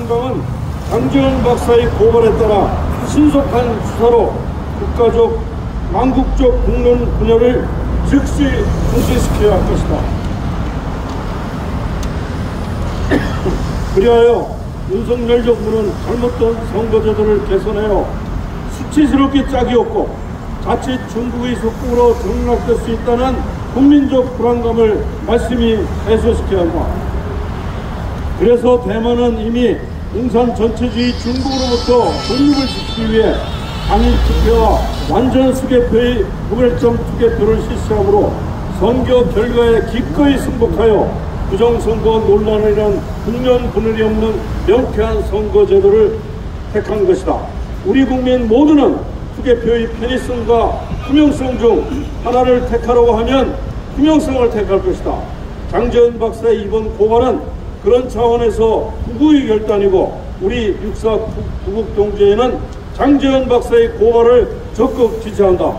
정당은 장재원 박사의 고발에 따라 신속한 수사로 국가적, 망국적 국론 분열을 즉시 중지시켜야 할 것이다. 그리하여 윤석열 정부는 잘못된 선거제도를 개선하여 수치스럽게 짝이 없고 자칫 중국의 속국으로 정락될 수 있다는 국민적 불안감을 말씀히 해소시켜야 한다. 그래서 대만은 이미 공산 전체주의 중국으로부터 독립을 지키기 위해 당일 투표와 완전 수개표의 무결점 투개표를 실시하므로 선거 결과에 기꺼이 승복하여 부정선거 논란을 이런 국면 분열이 없는 명쾌한 선거제도를 택한 것이다. 우리 국민 모두는 투개표의 편의성과 투명성 중 하나를 택하라고 하면 투명성을 택할 것이다. 장재원 박사의 이번 고발은 그런 차원에서 구구의 결단이고 우리 육사 구국 동지회는 장재원 박사의 고발을 적극 지지한다.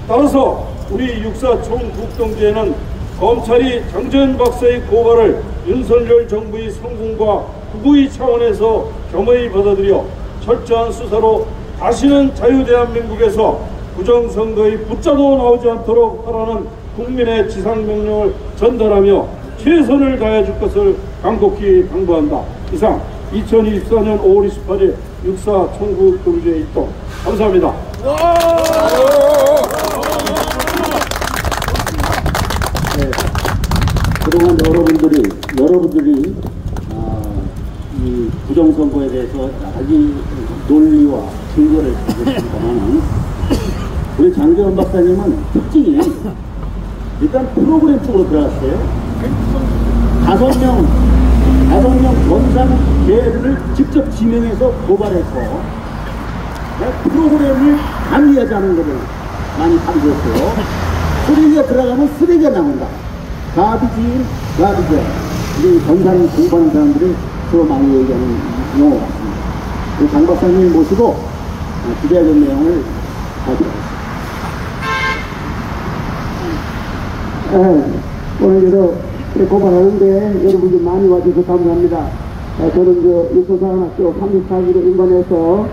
따라서 우리 육사 총구국 동지회는 검찰이 장재원 박사의 고발을 윤석열 정부의 성공과 구구의 차원에서 겸허히 받아들여 철저한 수사로 다시는 자유대한민국에서 부정선거의 붙자도 나오지 않도록 하라는 국민의 지상명령을 전달하며 최선을 다해줄 것을 간곡히 당부한다. 이상 2024년 5월 28일 육사 총구국 동지회 입동. 감사합니다. 네, 그동안 여러분들이 이 부정선거에 대해서 자기 논리와 증거를 가지고 우리 장재원 박사님은 특징이 일단 프로그램 쪽으로 들어갔어요. 5명 전상계를 직접 지명해서 고발했고 프로그램을 감리하지 않은 것을 많이 강조했어요. 쓰레기가 들어가면 쓰레기가 나온다. 가비지인 가비죠. 이제 전상 공부하는 사람들이 주로 많이 얘기하는 용어 같습니다. 장 박사님 모시고 기대하는 내용을 발표하겠습니다. 오늘 고발하는데 여러분들 많이 와주셔서 감사합니다. 저는 육사사관학교 34기로 임관해서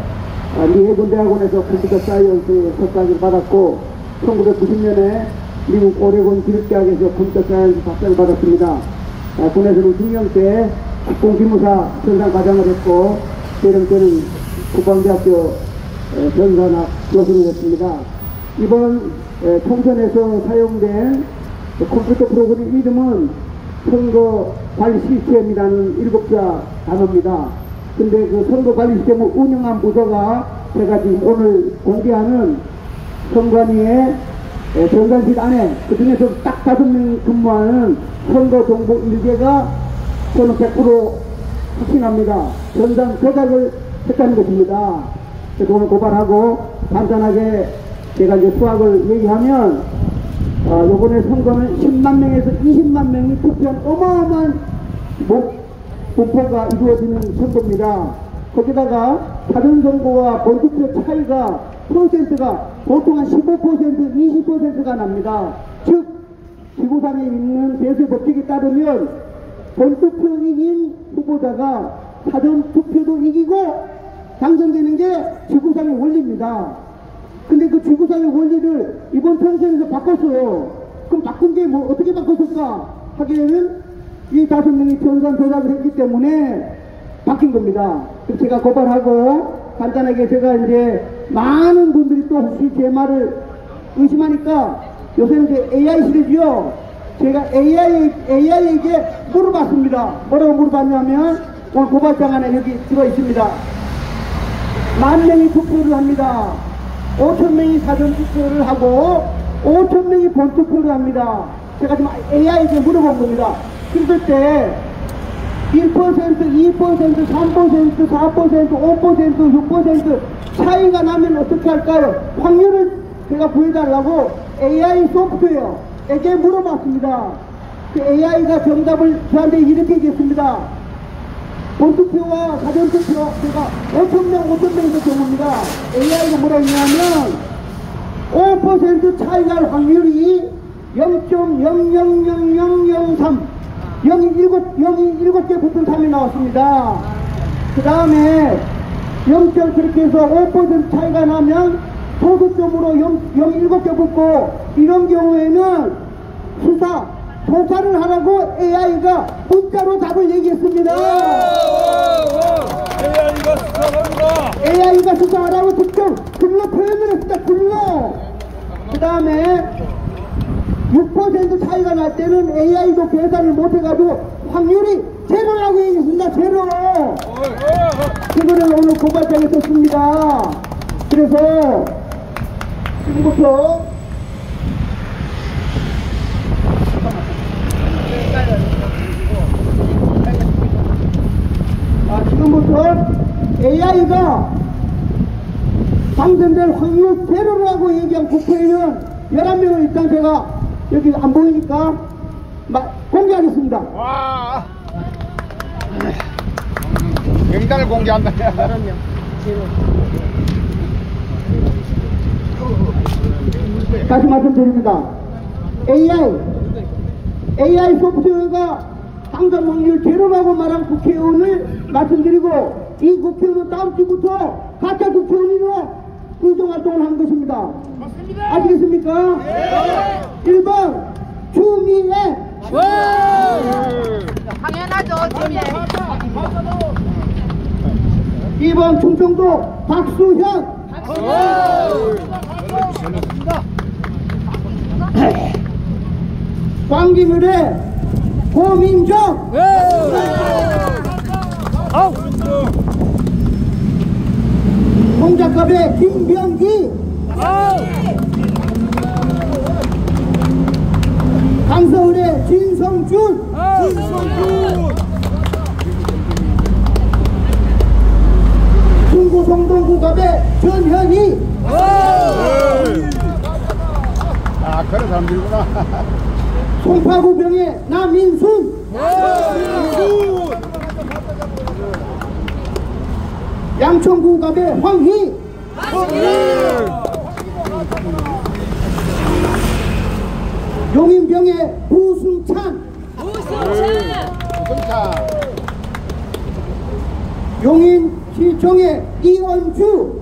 미해군대학원에서 컴퓨터 사이언스 석사를 받았고 1990년에 미국 오레곤 기술대학에서 컴퓨터 사이언스 박사를 받았습니다. 군에서는 중령 때 국공기무사 전상과장을 했고 때는 국방대학교 전산학 교수를 했습니다. 이번 총선에서 사용된 컴퓨터 프로그램 이름은 선거관리 시스템이라는 7자 단어입니다. 근데 그 선거관리 시스템을 운영한 부서가 제가 지금 오늘 공개하는 선관위의 전산실 안에 그 중에서 딱 5명 근무하는 선거정보 1개가 저는 100% 확신합니다. 전산 조작을 했다는 것입니다. 그래서 오늘 고발하고 간단하게 제가 이제 수학을 얘기하면 요번에 선거는 10만 명에서 20만 명이 투표한 어마어마한 분포가 이루어지는 선거입니다. 거기다가 사전선거와 본투표 차이가 퍼센트가 보통 한 15%, 20%가 납니다. 즉 지구상에 있는 대세 법칙에 따르면 본투표 이긴 후보자가 사전투표도 이기고 당선되는 게 지구상의 원리입니다. 근데 그 지구상의 원리를 이번 총선에서 바꿨어요. 그럼 바꾼 게 뭐 어떻게 바꿨을까 하기에는 이 5명이 전산 조작을 했기 때문에 바뀐 겁니다. 그래서 제가 고발하고 간단하게 제가 이제 많은 분들이 또 혹시 제 말을 의심하니까 요새는 이제 AI 시대지요. 제가 AI에게 물어봤습니다. 뭐라고 물어봤냐면 오늘 고발장 안에 여기 들어 있습니다. 10,000명이 투표를 합니다. 5,000명이 사전 투표를 하고 5,000명이 본 투표를 합니다. 제가 지금 AI에게 물어본 겁니다. 그럴 때 1%, 2%, 3%, 4%, 5%, 6% 차이가 나면 어떻게 할까요? 확률을 제가 구해달라고 AI 소프트웨어에게 물어봤습니다. 그 AI가 정답을 저한테 이렇게 얘기했습니다. 본투표와 사전투표 제가 5,000명에서 경우입니다. AI가 뭐라 했냐면 5% 차이 날 확률이 0.000003 0이 7개 붙은 3이 나왔습니다. 그 다음에 0. 그렇게 해서 5% 차이가 나면 소수점으로 0.7개 붙고, 이런 경우에는 조사를 하라고 AI가 문자로 답을 얘기했습니다. AI가 수사합니다. AI가 수사하라고 직접 글로 표현을 했습니다. 글로. 그 다음에 6% 차이가 날 때는 AI도 계산을 못해가지고 확률이 제로라고 얘기했습니다. 제로. 그거를 오늘 고발장에 썼습니다. 그래서 지금부터 AI가 당선될 확률 제로라고 얘기한 국회의원 11명을 일단 제가 여기 안 보이니까 공개하겠습니다. 와. 명단을 공개한다. 다시 말씀드립니다. AI 소프트웨어가 당선 확률 제로라고 말한 국회의원을 말씀드리고, 이 국회의원은 다음 주부터 가짜 국회의원으로 의정활동을 하는 것입니다. 맞습니다. 아시겠습니까? 네. 1번 추미애. 당연하죠. 추미애. 2번 충청도 박수현. 광기문의 고민정. 홍작갑의 김병기. 강서울의 진성준. 중구 성동구갑의 전현희. 아, 그런 사람들이구나. 송파구병의 남인순. 양천구갑의 황희. 용인병의 부승찬. 용인시청의 이원주.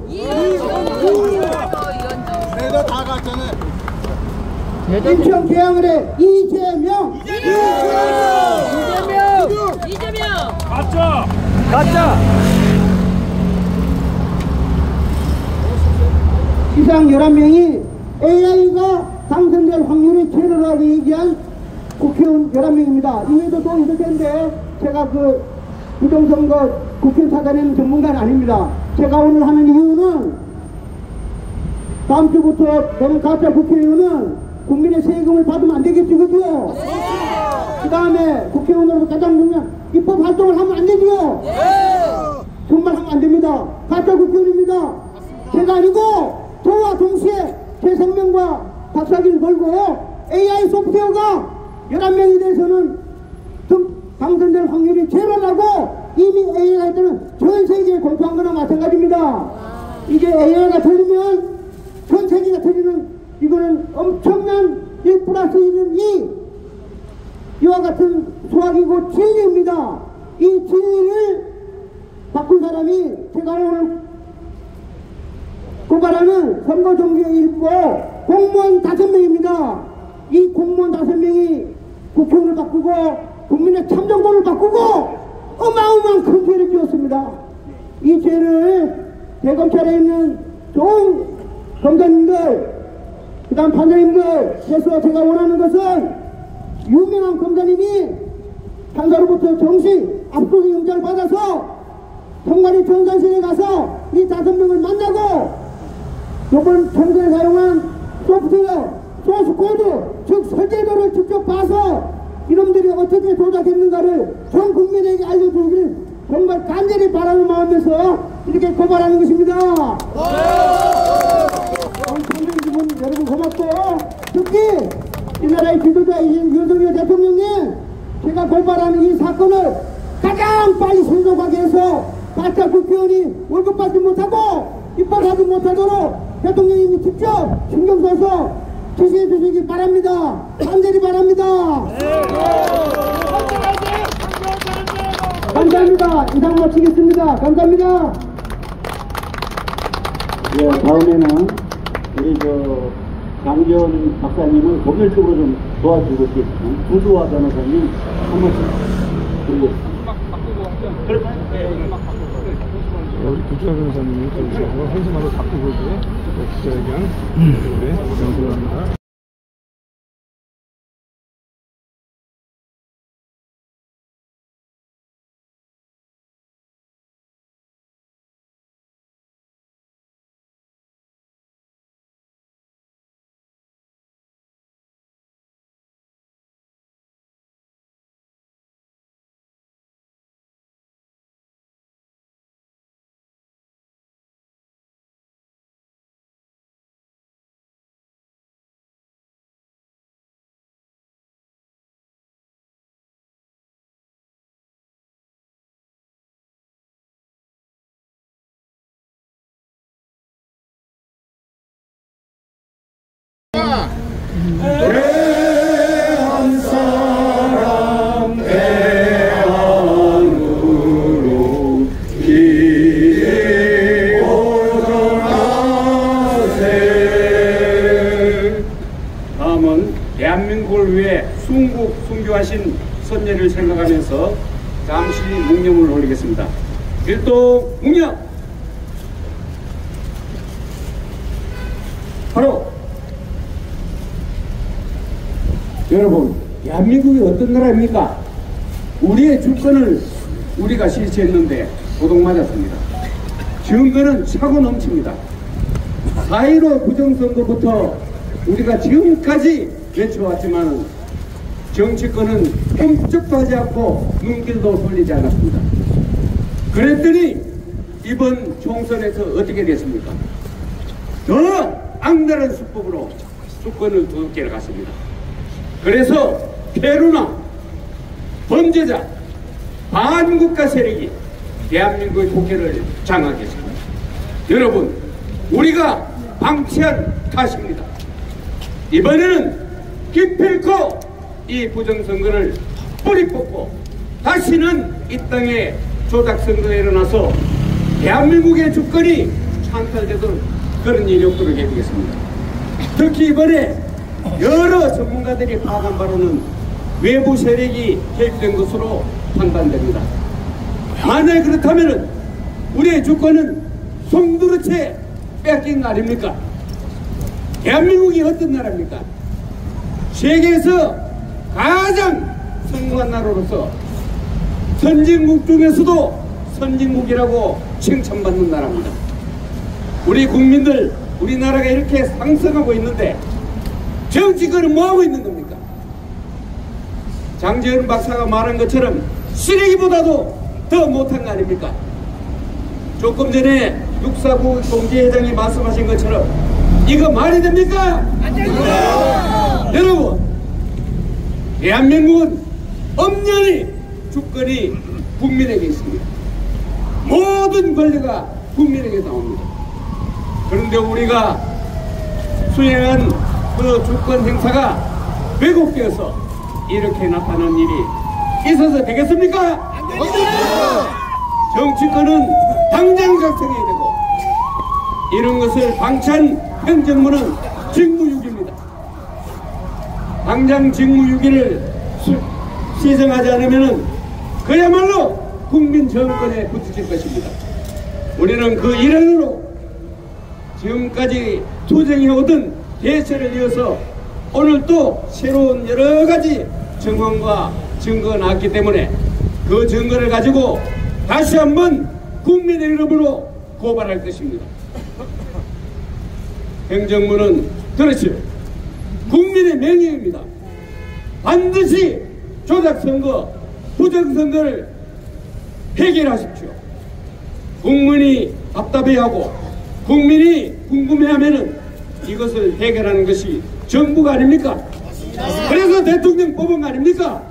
내가 다 갔잖아. 인천 계양을의 이재명. 가짜. 이상 11명이 AI가 당선될 확률이 제로라고 얘기한 국회의원 11명입니다. 이외에도 또 있을 텐데, 제가 그 부정선거 국회의원 사단에는 전문가는 아닙니다. 제가 오늘 하는 이유는, 다음 주부터 되는 가짜 국회의원은 국민의 세금을 받으면 안 되겠지, 그죠? 그 다음에 국회의원으로서 가장 중요한 입법 활동을 하면 안 되죠? 정말 하면 안 됩니다. 가짜 국회의원입니다. 제가 아니고 저와 동시에 제 생명과 박사기를 걸고 AI 소프트웨어가 11명이 돼서는 당선될 확률이 제로라고 이미 AI가 할 때는 전 세계에 공포한 거나 마찬가지입니다. 이게 AI가 틀리면 전 세계가 틀리는, 이거는 엄청난 1+1은 2와 같은 수학이고 진리입니다. 이 진리를 바꾼 사람이 제가 오늘 고발하는 선거정부의 일부 공무원 5명입니다. 이 공무원 5명이 국회의원을 바꾸고 국민의 참정권을 바꾸고 어마어마한 큰 죄를 지었습니다. 이 죄를 대검찰에 있는 좋은 검사님들, 그 다음 판사님들 해서 제가 원하는 것은 유명한 검사님이 판사로부터 정식 압수수색 영장을 받아서 통관위 전산실에 가서 이 5명을 만나고 이번 청구에 사용한 소프트웨어, 소스코드, 즉 설계도를 직접 봐서 이놈들이 어떻게 조작했는가를 전 국민에게 알려주기를 정말 간절히 바라는 마음에서 이렇게 고발하는 것입니다. 선생님분 여러분 고맙고, 특히 이 나라의 지도자이신 윤석열 대통령님, 제가 고발하는 이 사건을 가장 빨리 신속하게 해서 가짜 국회의원이 월급 받지 못하고 입법하지 못하도록 대통령님이 직접 신경 써서 지시해 주시기 바랍니다. 간절히 바랍니다. 감사합니다. 이상 마치겠습니다. 감사합니다. 예, 다음에는 우리 장기현 박사님을 법률적으로 좀 도와주고 계시는 구두화 변호사님 한 번씩 드리겠습니다. 우리 구주환 변호사님이 저기서 한심하게 바꾸고 이제 기자회견 연설합니다. 다음은 대한민국을 위해 순교하신 선녀를 생각하면서 잠시 묵념을 올리겠습니다. 일동 묵념! 바로 여러분, 대한민국이 어떤 나라입니까? 우리의 주권을 우리가 실시했는데 도둑맞았습니다. 증거는 차고 넘칩니다. 4.15 부정선거부터 우리가 지금까지 외쳐왔지만 정치권은 꼼짝도 하지 않고 눈길도 돌리지 않았습니다. 그랬더니 이번 총선에서 어떻게 됐습니까? 더 악랄한 수법으로 주권을 두둑게 갔습니다. 그래서 페루나 범죄자 반국가 세력이 대한민국의 국회를 장악했습니다. 여러분, 우리가 방치한 탓입니다. 이번에는 기필코 이 부정선거를 뿌리 뽑고 다시는 이 땅에 조작선거가 일어나서 대한민국의 주권이 찬탈되도록 그런 일이 없도록 해주겠습니다. 특히 이번에 여러 전문가들이 파악한 바로는 외부 세력이 개입된 것으로 판단됩니다. 만약에 그렇다면 우리의 주권은 송두리째 뺏긴 거 아닙니까? 대한민국이 어떤 나라입니까? 세계에서 가장 성공한 나라로서 선진국 중에서도 선진국이라고 칭찬받는 나라입니다. 우리 국민들, 우리나라가 이렇게 상승하고 있는데 정치권은 뭐하고 있는 겁니까? 장재현 박사가 말한 것처럼 쓰레기보다도 더 못한 거 아닙니까? 조금 전에 육사부 공제회장이 말씀하신 것처럼 이거 말이 됩니까? 안 됩니다. 여러분, 대한민국은 엄연히 주권이 국민에게 있습니다. 모든 권리가 국민에게 나옵니다. 그런데 우리가 수행한 그 주권 행사가 왜곡되어서 이렇게 나타난 일이 있어서 되겠습니까? 안 됩니다. 정치권은 당장 작성해야 되고 이런 것을 방치한 행정부는 직무유기입니다. 당장 직무유기를 시정하지 않으면 그야말로 국민 정권에 부딪힐 것입니다. 우리는 그 일환으로 지금까지 투쟁해오던 대처를 이어서 오늘 또 새로운 여러가지 정황과 증거가 나왔기 때문에 그 증거를 가지고 다시 한번 국민의 이름으로 고발할 것입니다. 행정부는 그렇죠, 국민의 명예입니다. 반드시 조작선거, 부정선거를 해결하십시오. 국민이 답답해하고 국민이 궁금해하면은 이것을 해결하는 것이 정부가 아닙니까? 그래서 대통령 뽑은 거 아닙니까?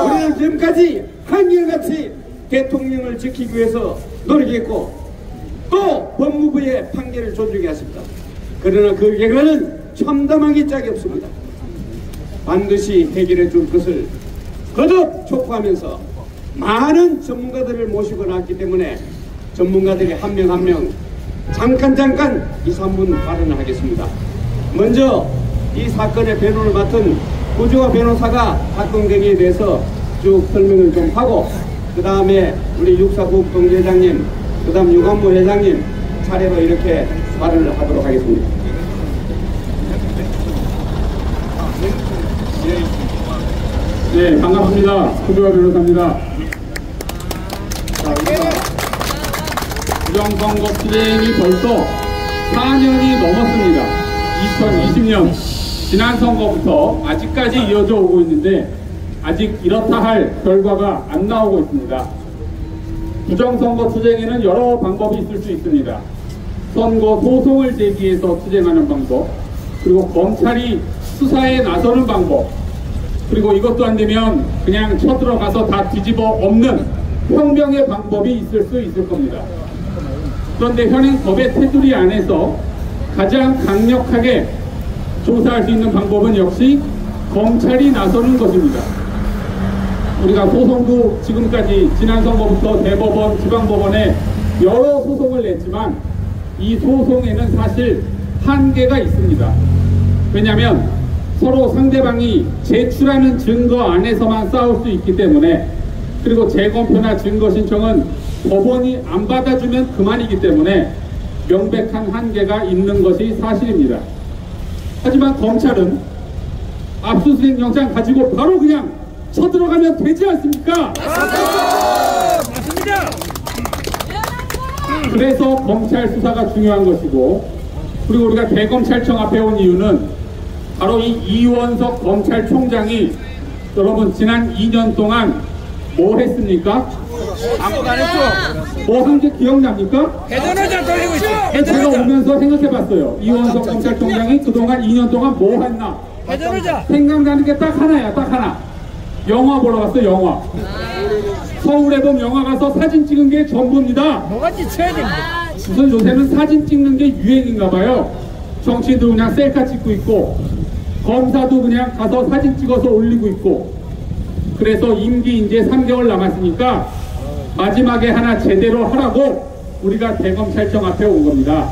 우리는 지금까지 한결같이 대통령을 지키기 위해서 노력했고 또 법무부의 판결을 존중해야 했습니다. 그러나 그 결과는 참담하기 짝이 없습니다. 반드시 해결해 줄 것을 거듭 촉구하면서 많은 전문가들을 모시고 나왔기 때문에 전문가들이 한 명 한 명 잠깐 2, 3분 발언을 하겠습니다. 먼저 이 사건의 변호를 맡은 구주화 변호사가 사건 경위에 대해서 쭉 설명을 좀 하고, 그 다음에 우리 육사국동회장님, 그 다음 유관무 회장님 차례로 이렇게 발언을 하도록 하겠습니다. 네, 반갑습니다. 구주화 변호사입니다. 부정선거 투쟁이 벌써 4년이 넘었습니다. 2020년 지난 선거부터 아직까지 이어져 오고 있는데 아직 이렇다 할 결과가 안 나오고 있습니다. 부정선거 투쟁에는 여러 방법이 있을 수 있습니다. 선거 소송을 제기해서 투쟁하는 방법, 그리고 검찰이 수사에 나서는 방법, 그리고 이것도 안 되면 그냥 쳐들어가서 다 뒤집어 엎는 혁명의 방법이 있을 수 있을 겁니다. 그런데 현행 법의 테두리 안에서 가장 강력하게 조사할 수 있는 방법은 역시 검찰이 나서는 것입니다. 우리가 소송도 지금까지 지난 선거부터 대법원, 지방법원에 여러 소송을 냈지만 이 소송에는 사실 한계가 있습니다. 왜냐하면 서로 상대방이 제출하는 증거 안에서만 싸울 수 있기 때문에, 그리고 재검표나 증거 신청은 법원이 안 받아주면 그만이기 때문에 명백한 한계가 있는 것이 사실입니다. 하지만 검찰은 압수수색 영장 가지고 바로 그냥 쳐들어가면 되지 않습니까? 맞습니다. 그래서 검찰 수사가 중요한 것이고, 그리고 우리가 대검찰청 앞에 온 이유는 바로 이 이원석 검찰총장이 여러분 지난 2년 동안 뭐 했습니까? 아무것도 안 했죠. 뭐 한 게 기억납니까? 대전회장 돌리고 있어. 제가 오면서 생각해봤어요. 이원석 검찰총장이 그동안 2년 동안 뭐 했나? 대전회장. 생각나는 게 딱 하나야, 딱 하나. 영화 보러 갔어, 영화. 서울에봄 영화 가서 사진 찍은 게 전부입니다. 뭐가지 쳐야 됩니다. 우선 요새는 사진 찍는 게 유행인가 봐요. 정치인도 그냥 셀카 찍고 있고, 검사도 그냥 가서 사진 찍어서 올리고 있고. 그래서 임기 이제 3개월 남았으니까 마지막에 하나 제대로 하라고 우리가 대검찰청 앞에 온 겁니다.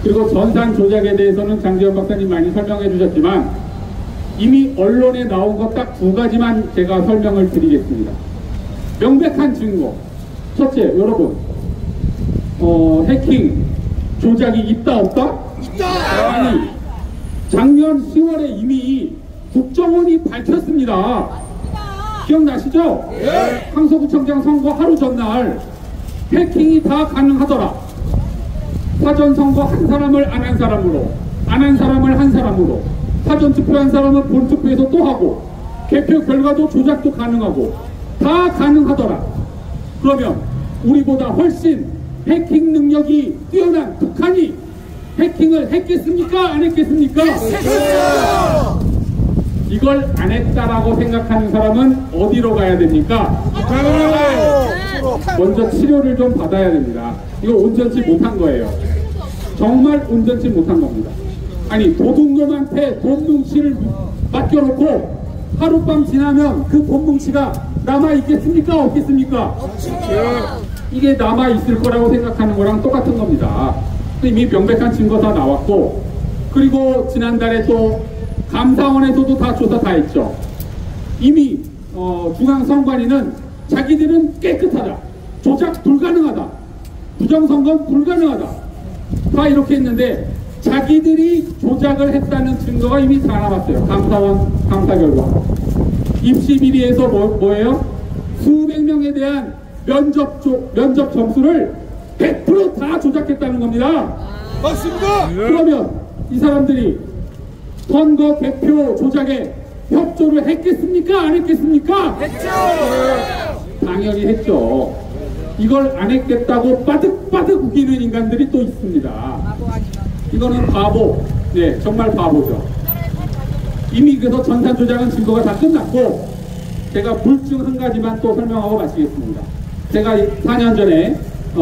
그리고 전산 조작에 대해서는 장지현 박사님 많이 설명해 주셨지만 이미 언론에 나온 것 딱 2가지만 제가 설명을 드리겠습니다. 명백한 증거. 첫째, 여러분, 해킹 조작이 있다 없다? 있다! 아니, 작년 10월에 이미 국정원이 밝혔습니다. 기억나시죠? 네. 항소구청장 선거 하루 전날 해킹이 다 가능하더라. 사전선거 한 사람을 안 한 사람으로, 안 한 사람을 한 사람으로, 사전투표한 사람은 본투표에서 또 하고, 개표 결과도 조작도 가능하고 다 가능하더라. 그러면 우리보다 훨씬 해킹 능력이 뛰어난 북한이 해킹을 했겠습니까? 안 했겠습니까? 했겠어요! 이걸 안 했다라고 생각하는 사람은 어디로 가야 됩니까? 먼저 치료를 좀 받아야 됩니다. 이거 온전치 못한 거예요. 정말 온전치 못한 겁니다. 아니, 도둑놈한테 돈 뭉치를 맡겨놓고 하룻밤 지나면 그 돈 뭉치가 남아있겠습니까? 없겠습니까? 이게 남아있을 거라고 생각하는 거랑 똑같은 겁니다. 이미 명백한 증거 다 나왔고, 그리고 지난달에 또 감사원에서도 다 조사 다 했죠. 이미 중앙선관위는 자기들은 깨끗하다, 조작 불가능하다, 부정선거는 불가능하다, 다 이렇게 했는데 자기들이 조작을 했다는 증거가 이미 다 나왔어요. 감사원 감사 결과. 입시 비리에서 뭐예요? 수백 명에 대한 면접 점수를 100% 다 조작했다는 겁니다. 맞습니다. 그러면 이 사람들이 선거 개표 조작에 협조를 했겠습니까? 안 했겠습니까? 했죠. 당연히 했죠. 이걸 안 했겠다고 빠득빠득 우기는 인간들이 또 있습니다. 이거는 바보, 네, 정말 바보죠. 이미 그래서 전산 조작은 증거가 다 끝났고, 제가 불증 한 가지만 또 설명하고 마치겠습니다. 제가 4년 전에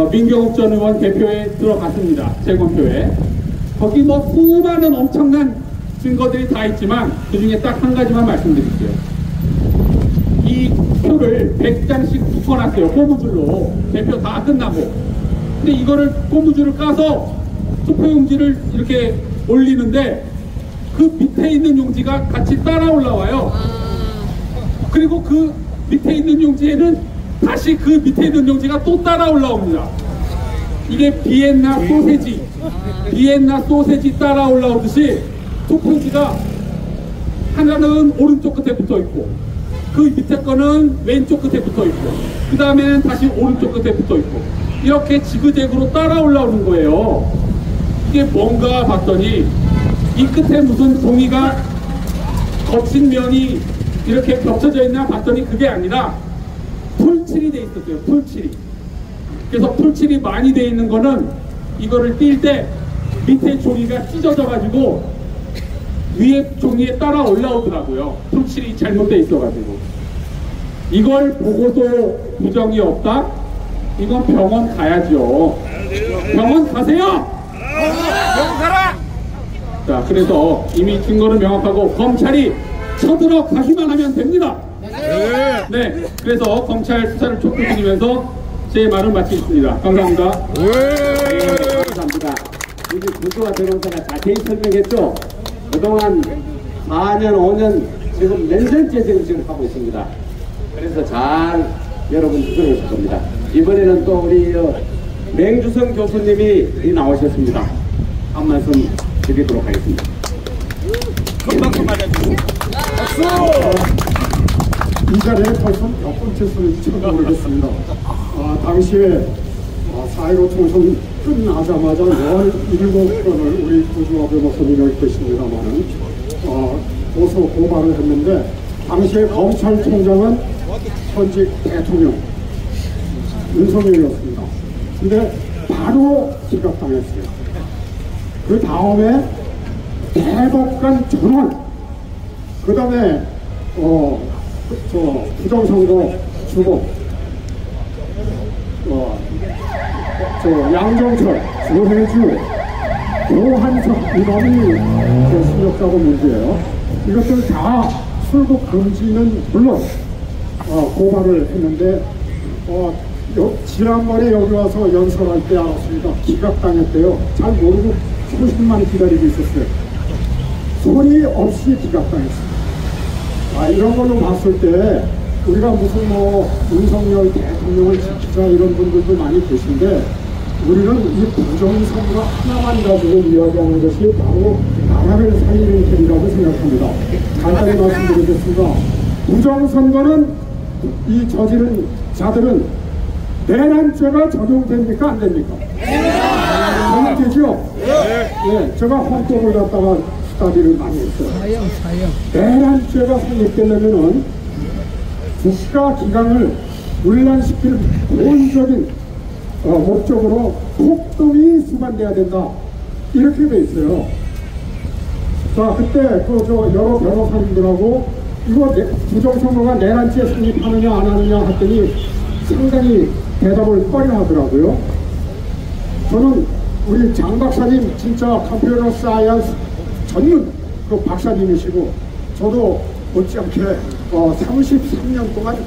민경욱 전 의원 개표에 들어갔습니다. 재검표에. 거기 뭐 수많은 엄청난 증거들이 다 있지만 그 중에 딱 한 가지만 말씀드릴게요. 이 표를 100장씩 묶어놨어요. 고무줄로. 개표 다 끝나고. 근데 이거를 고무줄을 까서 투표용지를 이렇게 올리는데 그 밑에 있는 용지가 같이 따라 올라와요. 그리고 그 밑에 있는 용지에는 다시 그 밑에 있는 용지가 또 따라 올라옵니다. 이게 비엔나 소세지 따라 올라오듯이 투표지가 하나는 오른쪽 끝에 붙어 있고 그 밑에 거는 왼쪽 끝에 붙어 있고 그 다음에는 다시 오른쪽 끝에 붙어 있고 이렇게 지그재그로 따라 올라오는 거예요. 이게 뭔가 봤더니 이 끝에 무슨 종이가 거친 면이 이렇게 겹쳐져 있나 봤더니 그게 아니라 풀칠이 돼 있었어요. 풀칠이. 그래서 풀칠이 많이 돼 있는 거는 이거를 띌 때 밑에 종이가 찢어져 가지고 위에 종이에 따라 올라오더라고요. 풀칠이 잘못돼 있어 가지고. 이걸 보고도 부정이 없다? 이건 병원 가야죠. 병원 가세요. 병원 가라. 자, 그래서 이미 증거는 명확하고 검찰이 쳐들어 가기만 하면 됩니다. 네, 그래서 검찰 수사를 촉구드리면서 제 말을 마치겠습니다. 감사합니다. 네, 감사합니다. 우리 구조와 변호사가 자세히 설명했죠. 그동안 4년, 5년 지금 몇 년째 지금 하고 있습니다. 그래서 잘 여러분 들으실 겁니다. 이번에는 또 우리 맹주성 교수님이 나오셨습니다. 한 말씀 드리도록 하겠습니다. 금방금 맞아주세요. 이 자리에 벌써 몇 번째 소리인지 모르겠습니다. 당시에 4.15 총선 끝나자마자 17건을 우리 구주와 변호사님 여기 계십니다만은 고소 고발을 했는데 당시에 검찰총장은 현직 대통령 윤석열이었습니다. 근데 바로 기각당했어요. 그 다음에 대법관 전원, 그 다음에 부정선거 주범, 양정철, 조혜주, 고한석 이놈이 실력자고 문제예요. 이것들 다 출국 금지는 물론 고발을 했는데 지난번에 여기 와서 연설할 때 알았습니다. 기각당했대요. 잘 모르고 소식만 기다리고 있었어요. 소리 없이 기각당했어요. 이런 걸로 봤을 때 우리가 무슨 윤석열 대통령을 지키자 이런 분들도 많이 계신데 우리는 이 부정선거 하나만 가지고 이야기하는 것이 바로 나라를 살리는 길이라고 생각합니다. 간단히 말씀드리겠습니다. 부정선거는 이 저지른 자들은 내란죄가 적용됩니까? 안 됩니까? 적용되죠? 네, 제가 헌법을 갖다가 스타디를 많이 했어요. 내란죄가 성립되려면은 국가 기강을 분란시킬 본적인 목적으로 폭동이 수반돼야 된다. 이렇게 돼 있어요. 자, 그때 여러 변호사님들하고 이거 부정선거가 내란죄 성립하느냐 안 하느냐 했더니 상당히 대답을 꺼려 하더라고요. 저는 우리 장 박사님 진짜 컴퓨터 사이언스 전문 그 박사님이시고 저도 못지않게 33년 동안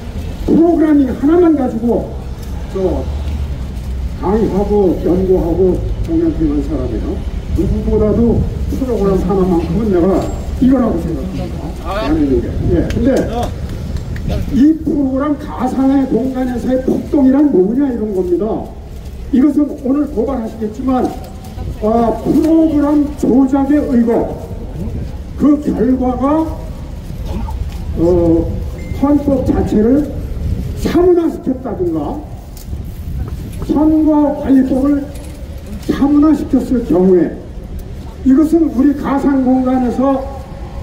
프로그래밍 하나만 가지고 강의하고 연구하고 공연하는 사람이에요. 누구보다도 프로그램 하나만큼은 내가 이거라고 생각합니다. 예. 근데 이 프로그램 가상의 공간에서의 폭동이란 뭐냐 이런 겁니다. 이것은 오늘 고발하시겠지만 프로그램 조작의 의혹 그 결과가 헌법 자체를 사문화시켰다든가 선거관리법을 사문화시켰을 경우에 이것은 우리 가상공간에서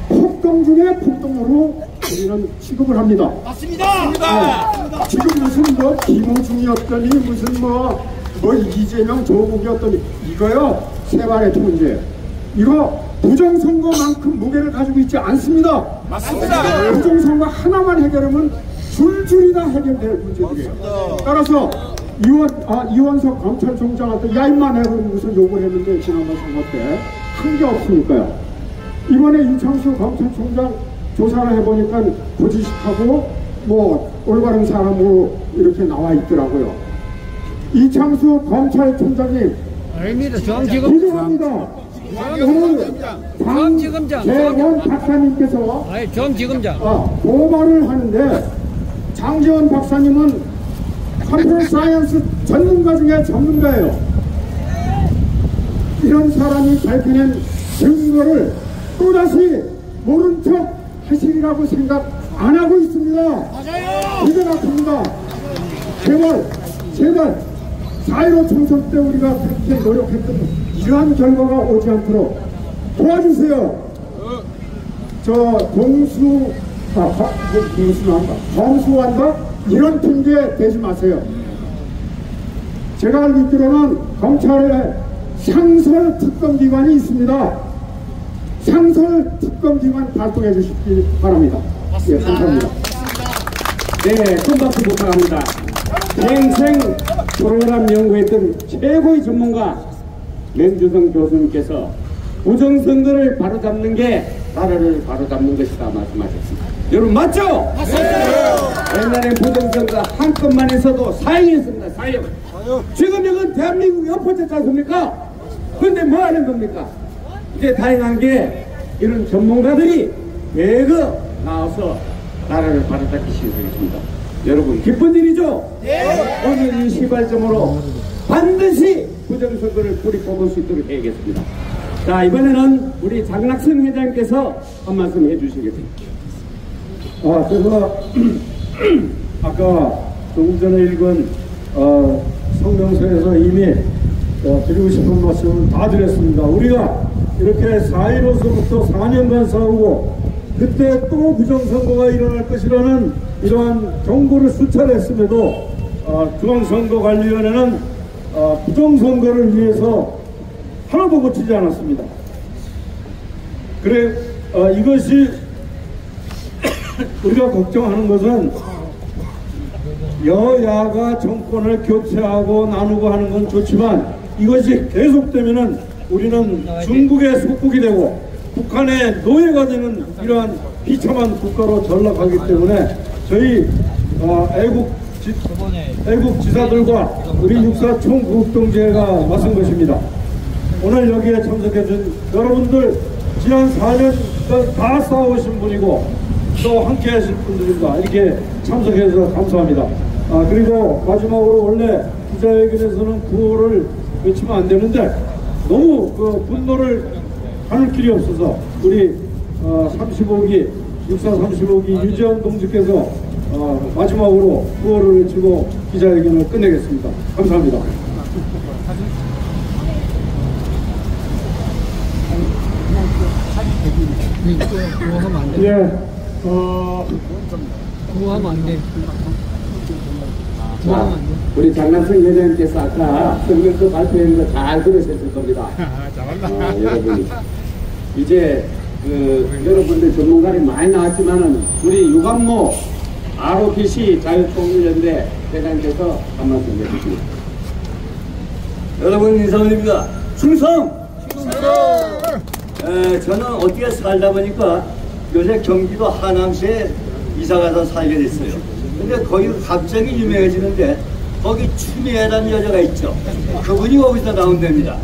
폭동 중에 폭동으로 우리는 취급을 합니다. 맞습니다. 지금 무슨 김호중이었더니 무슨 이재명 조국이었더니 이거요 세발의 문제. 이거 부정선거만큼 무게를 가지고 있지 않습니다. 맞습니다. 부정선거 하나만 해결하면 줄줄이 다 해결될 문제들이에요. 따라서 이원석 검찰총장한테 야 임마 내가 무슨 욕을 했는데 지난번 선거 때 한 게 없으니까요. 이번에 이창수 검찰총장 조사를 해보니까 고지식하고 올바른 사람으로 이렇게 나와 있더라고요. 이창수 검찰총장님 죄송합니다. 오늘 장재원 박사님께서 고발을 하는데 장재원 박사님은 컴퓨터 사이언스 전문가 중에 전문가예요. 이런 사람이 밝혀낸 증거를 또다시 모른 척 하시리라고 생각 안 하고 있습니다. 기가 막힙니다. 제발 4.15 총선 때 우리가 그렇게 노력했던 이러한 결과가 오지 않도록 도와주세요. 저 검수한다? 이런 핑계 대지 마세요. 제가 알고 있기로는 검찰에 상설 특검기관이 있습니다. 상설 특검기관 발동해 주시기 바랍니다. 예, 감사합니다. 네, 큰 박수 부탁합니다. 평생 프로그램 연구했던 최고의 전문가 맹주성 교수님께서 부정선거를 바로잡는 게 나라를 바로잡는 것이다 말씀하셨습니다. 여러분 맞죠? 맞습니다. 옛날에 부정선거 한 건만 있어도 사형이었습니다. 사형. 지금 이건 대한민국이 엎어졌지 않습니까? 근데 뭐 하는 겁니까? 이제 다행한 게 이런 전문가들이 대거 나와서 나라를 바로잡기 시작했습니다. 여러분 기쁜 일이죠? 네. 오늘 이 시발점으로 반드시 부정선거를 뿌리 뽑을 수 있도록 해야겠습니다. 자, 이번에는 우리 장낙선 회장께서 한 말씀 해주시겠습니다. 제가 아까 조금 전에 읽은 성명서에서 이미 드리고 싶은 말씀을 다 드렸습니다. 우리가 이렇게 4.15서부터 4년간 싸우고 그때 또 부정선거가 일어날 것이라는 이러한 경고를 수차례 했음에도 중앙선거관리위원회는 부정선거를 위해서 하나도 고치지 않았습니다. 그래 이것이 우리가 걱정하는 것은 여야가 정권을 교체하고 나누고 하는 건 좋지만 이것이 계속되면은 우리는 중국의 속국이 되고 북한의 노예가 되는 이러한 비참한 국가로 전락하기 때문에 저희 애국 지사들과 우리 육사 총국동지회가 맞선 것입니다. 오늘 여기에 참석해준 여러분들 지난 4년 다 싸우신 분이고 또 함께 하실 분들입니다. 이렇게 참석해서 감사합니다. 그리고 마지막으로 원래 기자회견에서는 구호를 외치면 안 되는데 너무 그 분노를 가눌 길이 없어서 우리 35기 육사 35기 유재원 동지께서 마지막으로 구호를 외치고 기자회견을 끝내겠습니다. 감사합니다. 예, 구호하면 안 돼. 자, 우리 장낙선 회장님께서 아까 성명서 발표한 거 잘 들으셨을 겁니다. 여러분 이제 여러분들 전문가들이 많이 나왔지만은 우리 유관모 ROTC 자유통일연대 회장님께서 한 말씀 해주십니다. 여러분 인사드립니다. 충성! 저는 어떻게 살다 보니까 요새 경기도 하남시에 이사가서 살게 됐어요. 근데 거기가 갑자기 유명해지는데 거기 추미애라는 여자가 있죠. 그분이 거기서 나온답니다.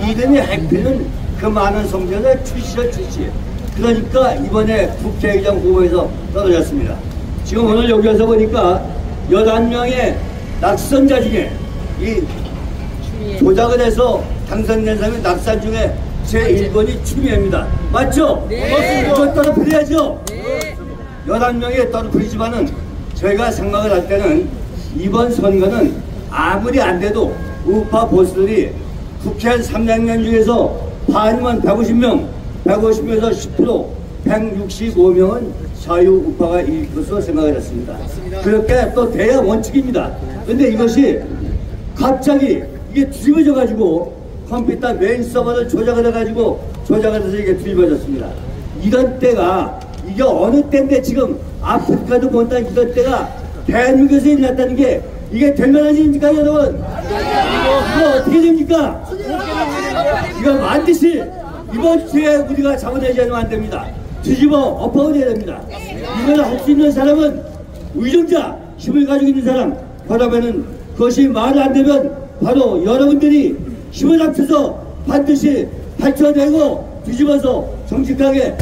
이름이 핵피는 그 많은 성전의 출시죠, 출시. 그러니까 이번에 국회의장 후보에서 떨어졌습니다. 지금 오늘 여기 와서 보니까 11명의 낙선자 중에 이 조작을 해서 당선된 사람이 낙선 중에 제1번이 추미애입니다. 맞죠? 네. 이걸 떨어뜨려야죠? 네. 11명이 떨어뜨리지만은 저희가 생각을 할 때는 이번 선거는 아무리 안 돼도 우파 보수들이 국회 300명 중에서 반이면 150명, 150명에서 10%, 165명은 자유우파가 이길 것으로 생각을 했습니다. 그렇게 또 돼야 원칙입니다. 근데 이것이 갑자기 이게 뒤집어져가지고 컴퓨터 메인 서버를 조작을 해가지고 이게 뒤집어졌습니다. 이런 때가 이게 어느 때인데 지금 아프리카도 못한 이런 때가 대한민국에서 일어났다는 게 이게 될만하십니까 여러분? 이거 어떻게 됩니까? 이거 반드시 이번 주에 우리가 잡아내지 않으면 안 됩니다. 뒤집어 엎어야 됩니다. 이걸 할 수 있는 사람은 의정자 힘을 가지고 있는 사람, 그러면은 그것이 말이 안 되면 바로 여러분들이 힘을 합쳐서 반드시 발전되고 뒤집어서 정직하게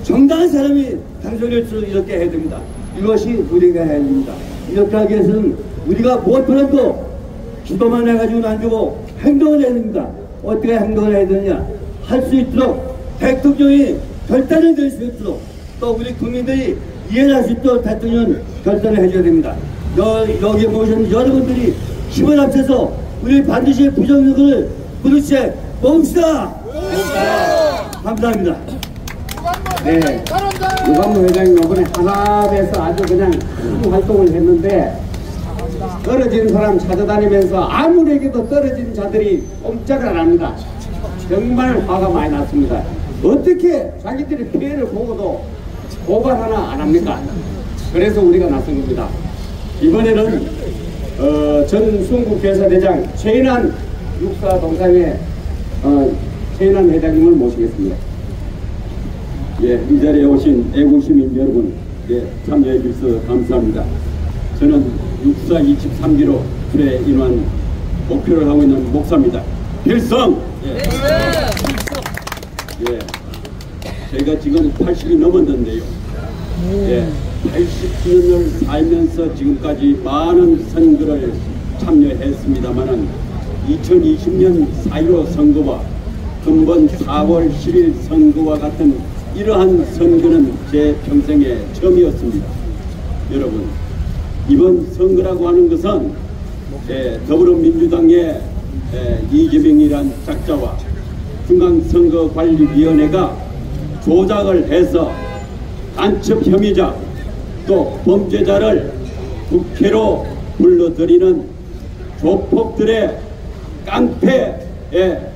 정당한 사람이 당선될 수 이렇게 해야 됩니다. 이것이 우리가 해야 됩니다. 이렇게 하기 위해서는 우리가 무엇보다도 기도만 해가지고는 안 되고 행동을 해야 됩니다. 어떻게 행동을 해야 되느냐, 할 수 있도록 대통령이 결단을 낼 수 있도록, 또 우리 국민들이 이해를 할 수 있도록 대통령 결단을 해줘야 됩니다. 여기 모신 여러분들이 힘을 합쳐서 우리 반드시 부정선거를 부르시에 봅시다. 감사합니다. 네, 유관무 회장님 이번에 하나에서 아주 그냥 큰 활동을 했는데, 떨어진 사람 찾아다니면서 아무에게도 떨어진 자들이 꼼짝을 안 합니다. 정말 화가 많이 났습니다. 어떻게 자기들이 피해를 보고도 고발 하나 안 합니까? 그래서 우리가 나선 겁니다. 이번에는 전 순국교사대장 최인환 육사동상의 최인환 회장님을 모시겠습니다. 예, 이 자리에 오신 애국시민 여러분, 예, 참여해 주셔서 감사합니다. 저는 육사 23기로 최인환 목표를 하고 있는 목사입니다. 필성! 예. 예. 제가 지금 80이 넘었는데요. 예, 80년을 살면서 지금까지 많은 선거를 참여했습니다만은 2020년 4.15 선거와 금번 4월 10일 선거와 같은 이러한 선거는 제 평생에 처음이었습니다. 여러분, 이번 선거라고 하는 것은 더불어민주당의 이재명이란 작자와 중앙선거관리위원회가 조작을 해서 간첩 혐의자 또 범죄자를 국회로 불러들이는 조폭들의 깡패의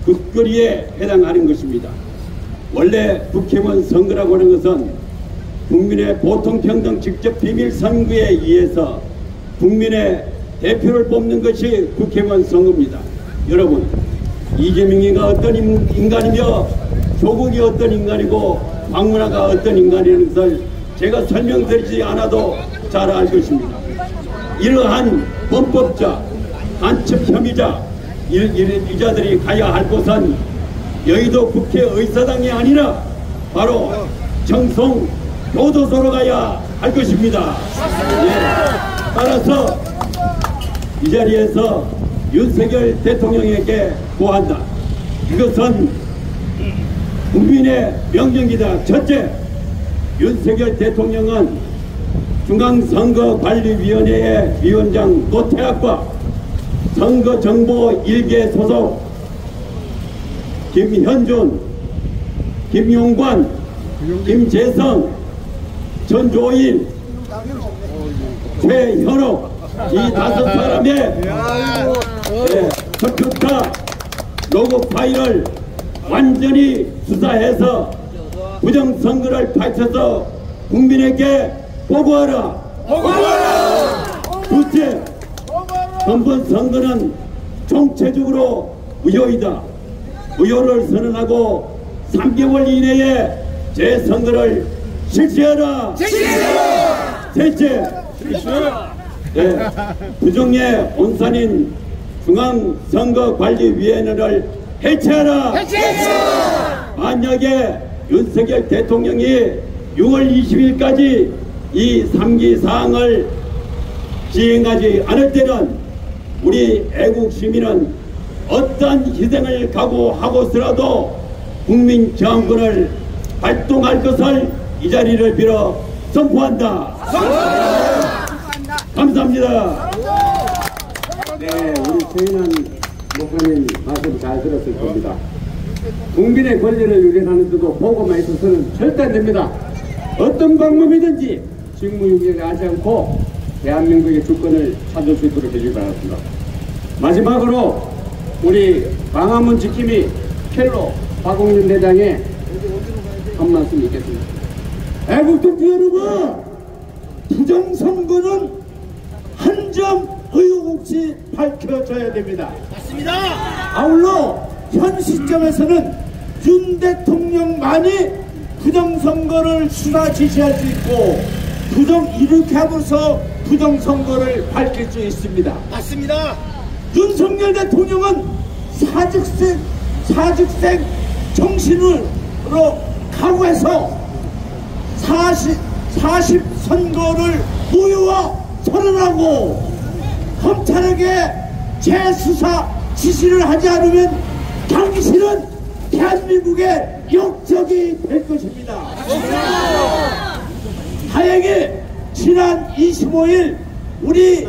급거리에 해당하는 것입니다. 원래 국회의원 선거라고 하는 것은 국민의 보통평등 직접 비밀 선거에 의해서 국민의 대표를 뽑는 것이 국회의원 선거입니다. 여러분, 이재명이가 어떤 인간이며 조국이 어떤 인간이고 황운하가 어떤 인간이라는 것을 제가 설명드리지 않아도 잘 알 것입니다. 이러한 범법자, 간첩 혐의자 이 자들이 가야 할 곳은 여의도 국회의사당이 아니라 바로 청송 교도소로 가야 할 것입니다. 예, 따라서 이 자리에서 윤석열 대통령에게 고한다. 이것은 국민의 명령이다. 첫째, 윤석열 대통령은 중앙선거관리위원회의 위원장 노태악과 선거정보 1개 소속 김현준, 김용관, 김재성, 전조일, 최현옥 이 5사람의 적극파 로고 파일을 완전히 수사해서 부정선거를 밝혀서 국민에게 보고하라. 둘째, 전번 선거는 총체적으로 무효이다. 무효를 선언하고 3개월 이내에 재선거를 실시하라. 셋째, 부정의 온산인 중앙선거관리위원회를 해체하라. 만약에 윤석열 대통령이 6월 20일까지 이 3기 사항을 시행하지 않을 때는 우리 애국 시민은 어떤 희생을 각오하고서라도 국민 저항권을 발동할 것을 이 자리를 빌어 선포한다. 감사합니다. 네, 우리 최인환 목사님 말씀 잘 들었을 겁니다. 국민의 권리를 유린하는 데도 보고만 있어서는 절대 안 됩니다. 어떤 방법이든지 직무유기하지 않고 대한민국의 주권을 찾을 수 있도록 해주기 바랍니다. 마지막으로 우리 광화문 지킴이 켈로 박홍준 대장의 한 말씀 있겠습니다. 애국동지 여러분, 부정선거는 한 점 의혹 없이 밝혀져야 됩니다. 맞습니다. 아울러 현 시점에서는 윤 대통령만이 부정선거를 수사 지시할 수 있고 이렇게 하면서 부정선거를 밝힐 수 있습니다. 맞습니다. 윤석열 대통령은 사직생 정신으로 각오해서 40 선거를 무효화 선언하고 검찰에게 재수사 지시를 하지 않으면 당신은 대한민국의 역적이 될 것입니다. 다행히 지난 25일 우리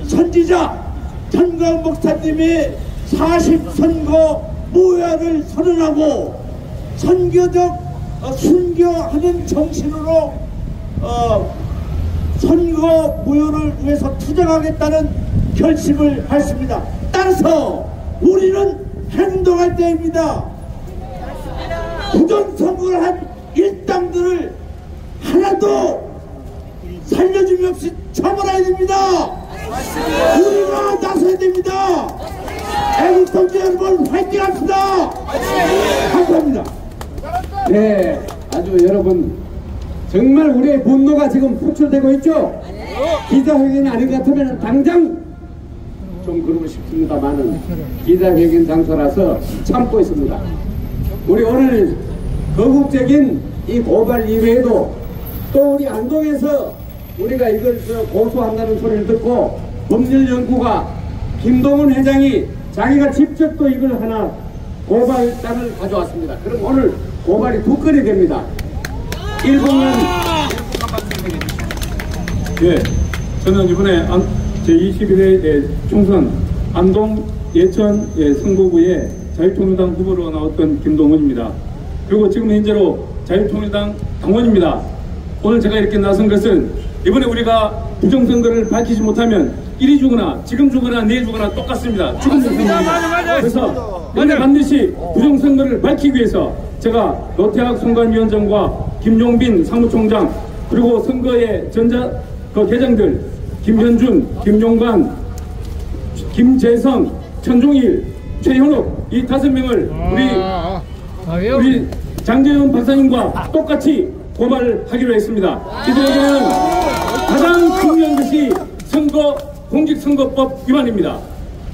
선지자 전광 목사님이 40선거 무효화를 선언하고 선거적 순교하는 정신으로 선거 무효를 위해서 투쟁하겠다는 결심을 했습니다. 따라서 우리는 행동할 때입니다. 부정선거를 한 일당들을 하나도 살려줌이 없이 처벌해야 됩니다. 우리가 나서야 됩니다. 애국 동지 여러분 화이팅 합시다. 감사합니다. 네, 아주 여러분 정말 우리의 분노가 지금 표출되고 있죠. 기자회견이 아닌 것 같으면 당장 좀 그러고 싶습니다만은 기자회견 장소라서 참고 있습니다. 우리 오늘 거국적인 이 고발 이외에도 또 우리 안동에서 우리가 이걸 고소한다는 소리를 듣고 법률연구가 김동훈 회장이 자기가 직접 또 이걸 하나 고발장을 가져왔습니다. 그럼 오늘 고발이 2건이 됩니다. 1번은 예, 저는 이번에 제21회 총선 안동 예천 선거구에 자유통일당 후보로 나왔던 김동훈입니다. 그리고 지금 현재로 자유통일당 당원입니다. 오늘 제가 이렇게 나선 것은 이번에 우리가 부정선거를 밝히지 못하면 이리 죽거나 지금 죽거나 내일 죽거나 똑같습니다. 죽은 선거입니다. 그래서 오늘 반드시 부정선거를 밝히기 위해서 제가 노태학 선관위원장과 김용빈 사무총장 그리고 선거의 계장들 김현준, 김용관, 김재성, 천종일, 최현욱 이 5명을 우리 장재현 박사님과 똑같이 고발을 하기로 했습니다. 이들에게는 가장 중요한 것이 공직선거법 위반입니다.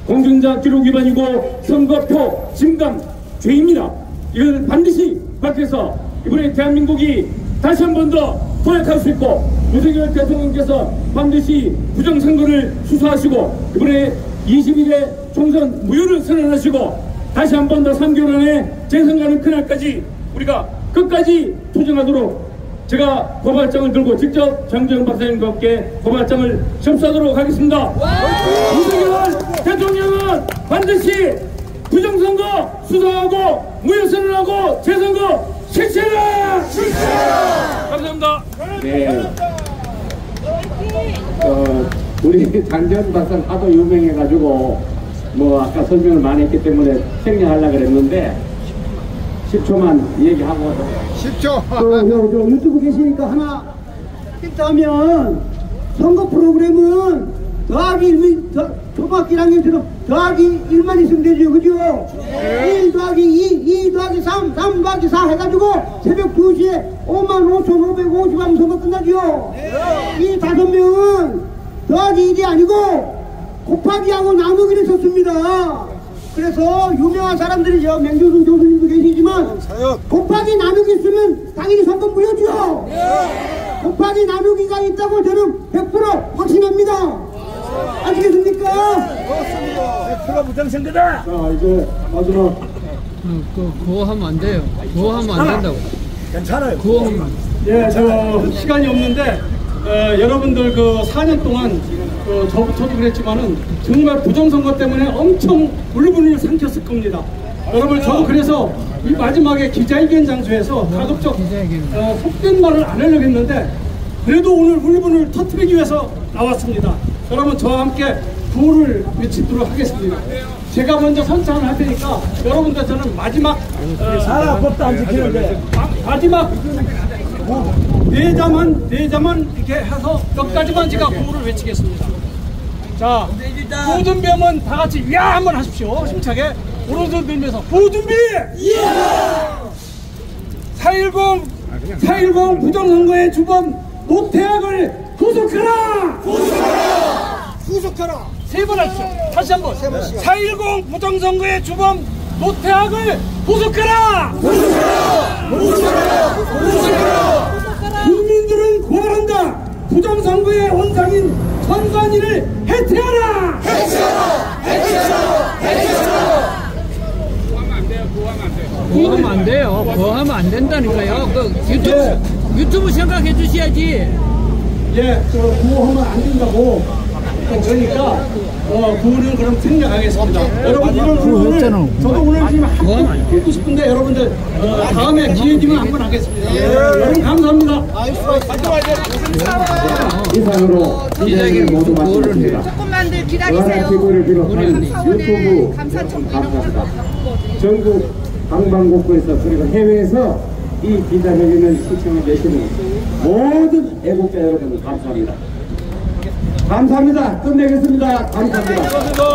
공직자 기록 위반이고 선거표 증감 죄입니다. 이걸 반드시 밝혀서 이번에 대한민국이 다시 한 번 더 도약할 수 있고 윤석열 대통령께서 반드시 부정선거를 수사하시고 이번에 21대 총선 무효를 선언하시고 다시 한 번 더 3개월 안에 재선가는 그날까지 우리가 끝까지 투쟁하도록 제가 고발장을 들고 직접 장재현 박사님과 함께 고발장을 접수하도록 하겠습니다. 윤석열 대통령은 반드시 부정선거 수사하고 무효 선언하고 재선거 실시해라! 감사합니다. 네. 우리 장재현 박사는 하도 유명해가지고 뭐 아까 설명을 많이 했기 때문에 생략하려고 그랬는데 10초만 얘기하고 10초 유튜브 계시니까 하나 일단하면 선거 프로그램은 더하기 1만 초등학교 1학년처럼 더하기 1만 있으면 되죠. 그죠? 1 더하기 2, 2 더하기 3, 3 더하기 4 해가지고 새벽 2시에 55,550 하면 선거 끝나죠. 이 5명은 더하기 1이 아니고 곱하기하고 나누기를 썼습니다. 그래서 유명한 사람들이죠. 맹조순 교수님도 계시지만 곱하기 나누기 쓰면 당연히 선거 무효죠. 곱하기 나누기가 있다고 저는 100% 확신합니다. 아시겠습니까? 100% 부정선거다. 자, 이제 마지막 그거 하면 안 돼요. 그거 하면 안 된다고. 괜찮아요. 그거 하면 예, 시간이 없는데 여러분들 4년 동안 저부터도 그랬지만은 정말 부정선거 때문에 엄청 울분을 삼켰을 겁니다. 여러분 저도 그래서 이 마지막에 기자회견 장소에서 가급적 속된 말을 안 하려고 했는데 그래도 오늘 울분을 터뜨리기 위해서 나왔습니다. 여러분 저와 함께 구호를 외치도록 하겠습니다. 제가 먼저 선창을 할 테니까 여러분들 저는 마지막 사람 법도 안 지키는데 마지막 내자만 이렇게 해서 몇 가지만 제가 구호를 외치겠습니다. 자, 보준비하면 다 같이 야 한번 하십시오. 힘차게 오른손 들면서 보준비! 4.10 부정선거의 주범 노태학을 후속하라! 후속하라! 세 번 하시죠. 다시 한 번. 4.10 부정선거의 주범 노태악을 후속하라! 국민들은 고발한다. 부정선거의 원상인 선관위를 해체하라! 그거 안 돼요. 그거 하면 안 된다니까요. 그 유튜브 생각해 주셔야지. 예, 구호하면 안 된다고. 그러니까 구호를 그럼 생략하겠습니다. 여러분 이런 구호를 저도 오늘 지금 한번 듣고 싶은데 여러분들 다음에 기회 되면 한번 하겠습니다. 여러분 감사합니다. 이상으로 기자회견 모두 마치겠습니다. 조금만 더 기다리세요. 기부를 비롯한 유튜브 감사합니다. 전국 방방곡곡에서 그리고 해외에서 이 기자회견을 시청해 주시는 모든 애국자 여러분 감사합니다. 감사합니다. 끝내겠습니다. 감사합니다.